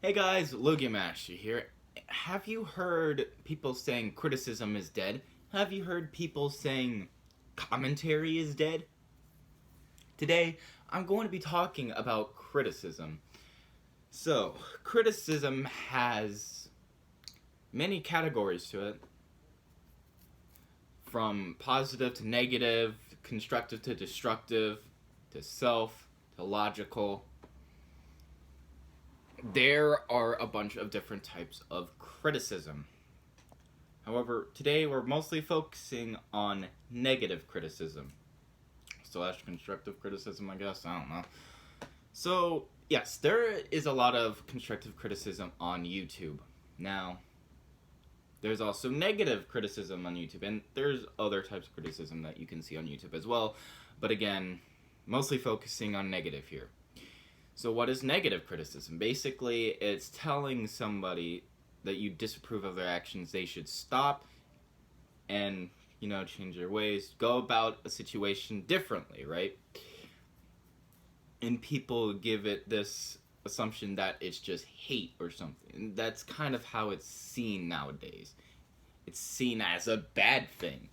Hey guys, Lugiamaster here. Have you heard people saying criticism is dead? Have you heard people saying commentary is dead? Today, I'm going to be talking about criticism. So, criticism has many categories to it, from positive to negative, constructive to destructive, to self, to logical. There are a bunch of different types of criticism. However, today we're mostly focusing on negative criticism. Slash constructive criticism, I guess. I don't know. So, yes, there is a lot of constructive criticism on YouTube. Now, there's also negative criticism on YouTube, and there's other types of criticism that you can see on YouTube as well. But again, mostly focusing on negative here. So what is negative criticism? Basically, it's telling somebody that you disapprove of their actions, they should stop and, change their ways, go about a situation differently, right? And people give it this assumption that it's just hate or something. And that's kind of how it's seen nowadays. It's seen as a bad thing.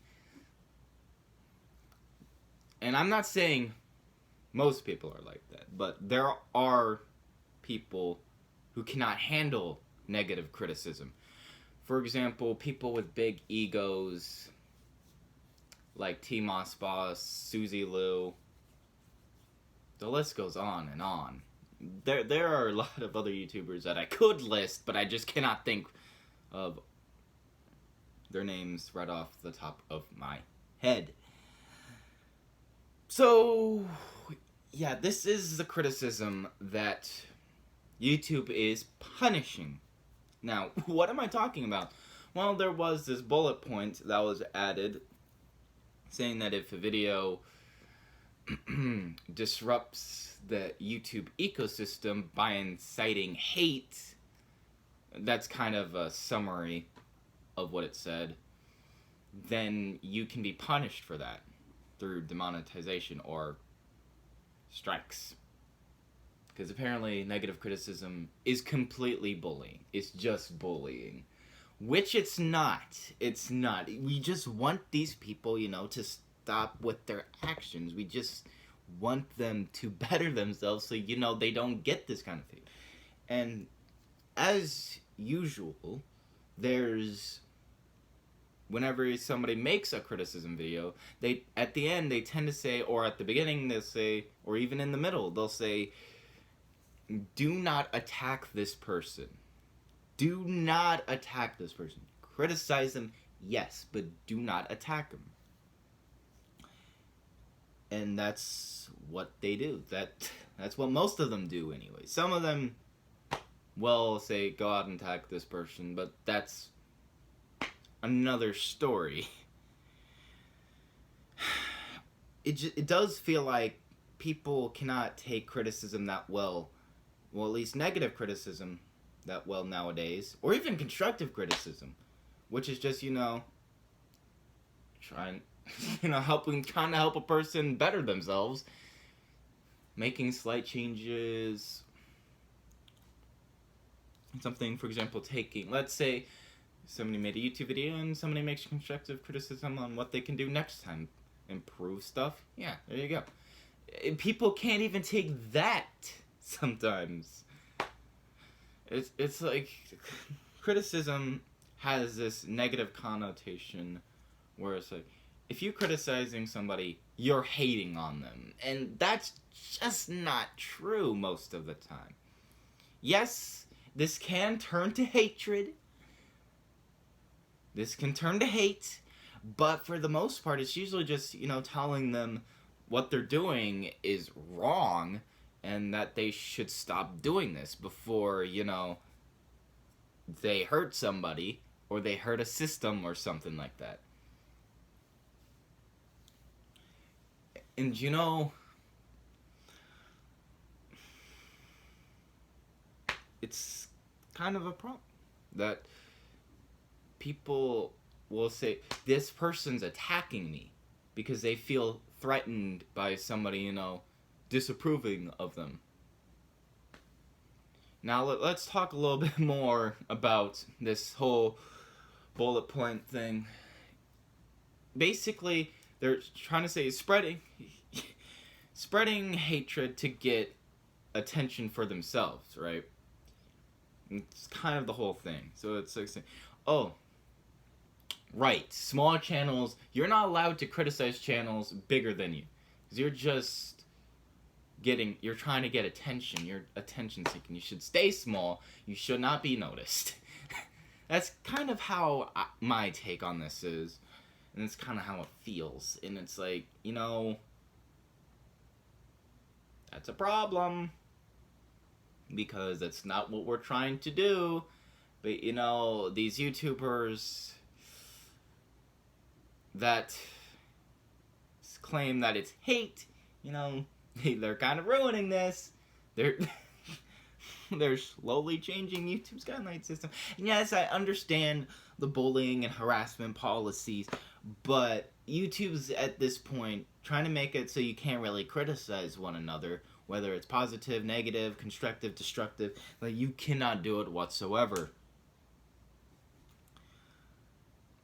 And I'm not saying most people are like that, but there are people who cannot handle negative criticism. For example, people with big egos, like T-Moss Boss, Susie Lou. The list goes on and on. There are a lot of other YouTubers that I could list, but I just cannot think of their names right off the top of my head. So, yeah, this is the criticism that YouTube is punishing. Now, what am I talking about? Well, there was this bullet point that was added saying that if a video disrupts the YouTube ecosystem by inciting hate, that's kind of a summary of what it said, then you can be punished for that through demonetization or strikes. Because apparently negative criticism is completely bullying. It's just bullying. Which it's not. It's not. We just want these people, to stop with their actions. We just want them to better themselves so, they don't get this kind of thing. And as usual, whenever somebody makes a criticism video, at the end they tend to say, or at the beginning they'll say, or even in the middle, they'll say, do not attack this person. Do not attack this person. Criticize them, yes, but do not attack them. And that's what they do. That's what most of them do anyway. Some of them will say, go out and attack this person, but that's another story. It does feel like people cannot take criticism that well, at least negative criticism that well nowadays, or even constructive criticism, which is just, trying to help a person better themselves, making slight changes. Something, for example, let's say somebody made a YouTube video and somebody makes constructive criticism on what they can do next time, improve stuff. Yeah, there you go. People can't even take that sometimes. It's like criticism has this negative connotation where it's like, if you're criticizing somebody, you're hating on them. And that's just not true most of the time. Yes, this can turn to hatred. This can turn to hate. But for the most part, it's usually just, telling them what they're doing is wrong and that they should stop doing this before, they hurt somebody or they hurt a system or something like that. And it's kind of a problem that people will say, this person's attacking me because they feel threatened by somebody, disapproving of them. Now let's talk a little bit more about this whole bullet point thing. Basically, they're trying to say spreading hatred to get attention for themselves, right? It's kind of the whole thing. So it's like saying, oh, right, small channels, you're not allowed to criticize channels bigger than you. Because you're trying to get attention. You're attention seeking. You should stay small. You should not be noticed. That's kind of how my take on this is. And it's kind of how it feels. And it's like, that's a problem. Because that's not what we're trying to do. But, these YouTubers that claim that it's hate, they're kind of ruining this. They're slowly changing YouTube's guideline system. And yes, I understand the bullying and harassment policies, but YouTube's at this point trying to make it so you can't really criticize one another, whether it's positive, negative, constructive, destructive. Like, you cannot do it whatsoever.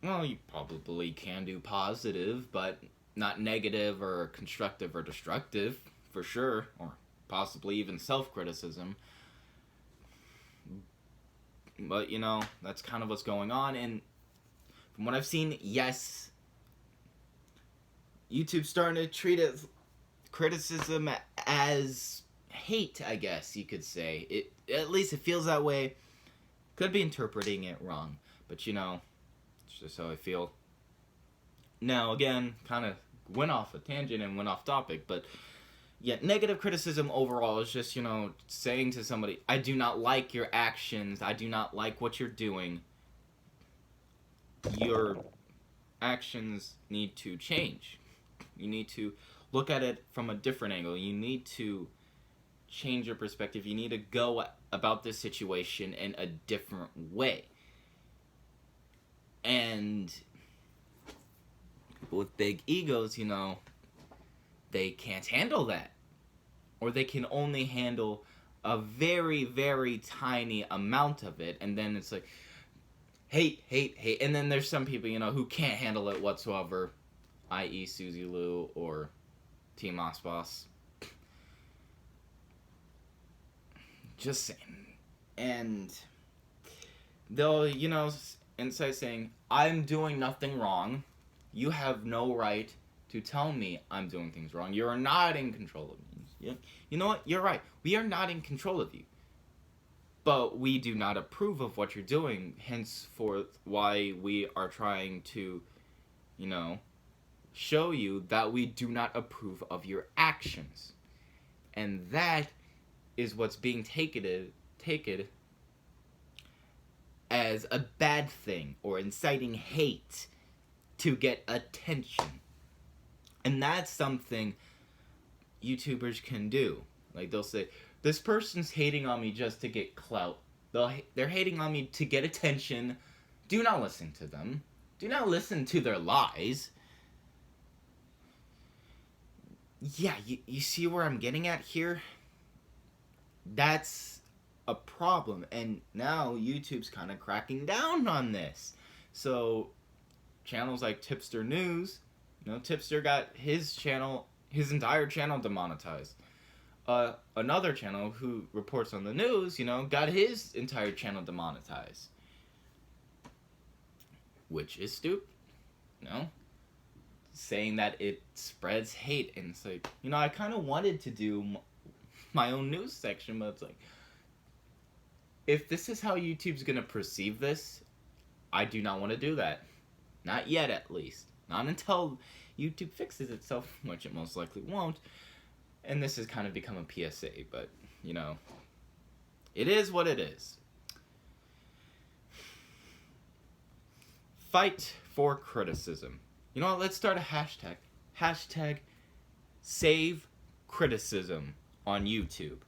Well, you probably can do positive, but not negative or constructive or destructive, for sure, or possibly even self-criticism. But, that's kind of what's going on, and from what I've seen, yes, YouTube's starting to treat it, criticism as hate, I guess you could say. At least it feels that way. Could be interpreting it wrong, but it's just how I feel. Now, again, kind of went off a tangent and went off topic, but yeah, negative criticism overall is just, saying to somebody, I do not like your actions, I do not like what you're doing. Your actions need to change. You need to look at it from a different angle. You need to change your perspective. You need to go about this situation in a different way. And with big egos, they can't handle that. Or they can only handle a very, very tiny amount of it. And then it's like, hate. And then there's some people, who can't handle it whatsoever. I.e. Suzy Lou or Team Osboss. Just saying. And they'll, instead of saying, I'm doing nothing wrong, you have no right to tell me I'm doing things wrong. You're not in control of me. Yeah. You know what? You're right. We are not in control of you. But we do not approve of what you're doing, henceforth why we are trying to, show you that we do not approve of your actions. And that is what's being taken as a bad thing or inciting hate to get attention. And that's something YouTubers can do. Like, they'll say, this person's hating on me just to get clout. They're hating on me to get attention. Do not listen to them. Do not listen to their lies. Yeah, you see where I'm getting at here? That's a problem. And now YouTube's kind of cracking down on this. So channels like Tipster News, Tipster got his entire channel demonetized. Another channel who reports on the news, got his entire channel demonetized. Which is stupid, saying that it spreads hate. And it's like, I kind of wanted to do my own news section, but it's like, if this is how YouTube's going to perceive this, I do not want to do that. Not yet, at least. Not until YouTube fixes itself, which it most likely won't. And this has kind of become a PSA, but, it is what it is. Fight for criticism. Let's start a hashtag. Hashtag save criticism on YouTube.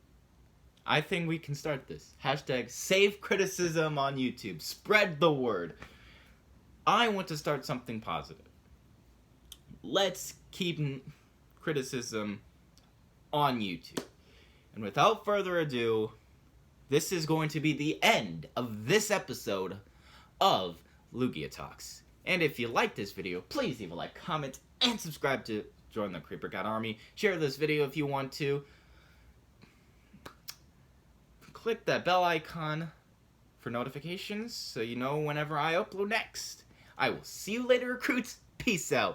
I think we can start this. Hashtag save criticism on YouTube. Spread the word. I want to start something positive. Let's keep criticism on YouTube. And without further ado, this is going to be the end of this episode of Lugia Talks. And if you like this video, please leave a like, comment, and subscribe to join the Creeper God Army. Share this video if you want to. Click that bell icon for notifications so you know whenever I upload next. I will see you later, recruits. Peace out.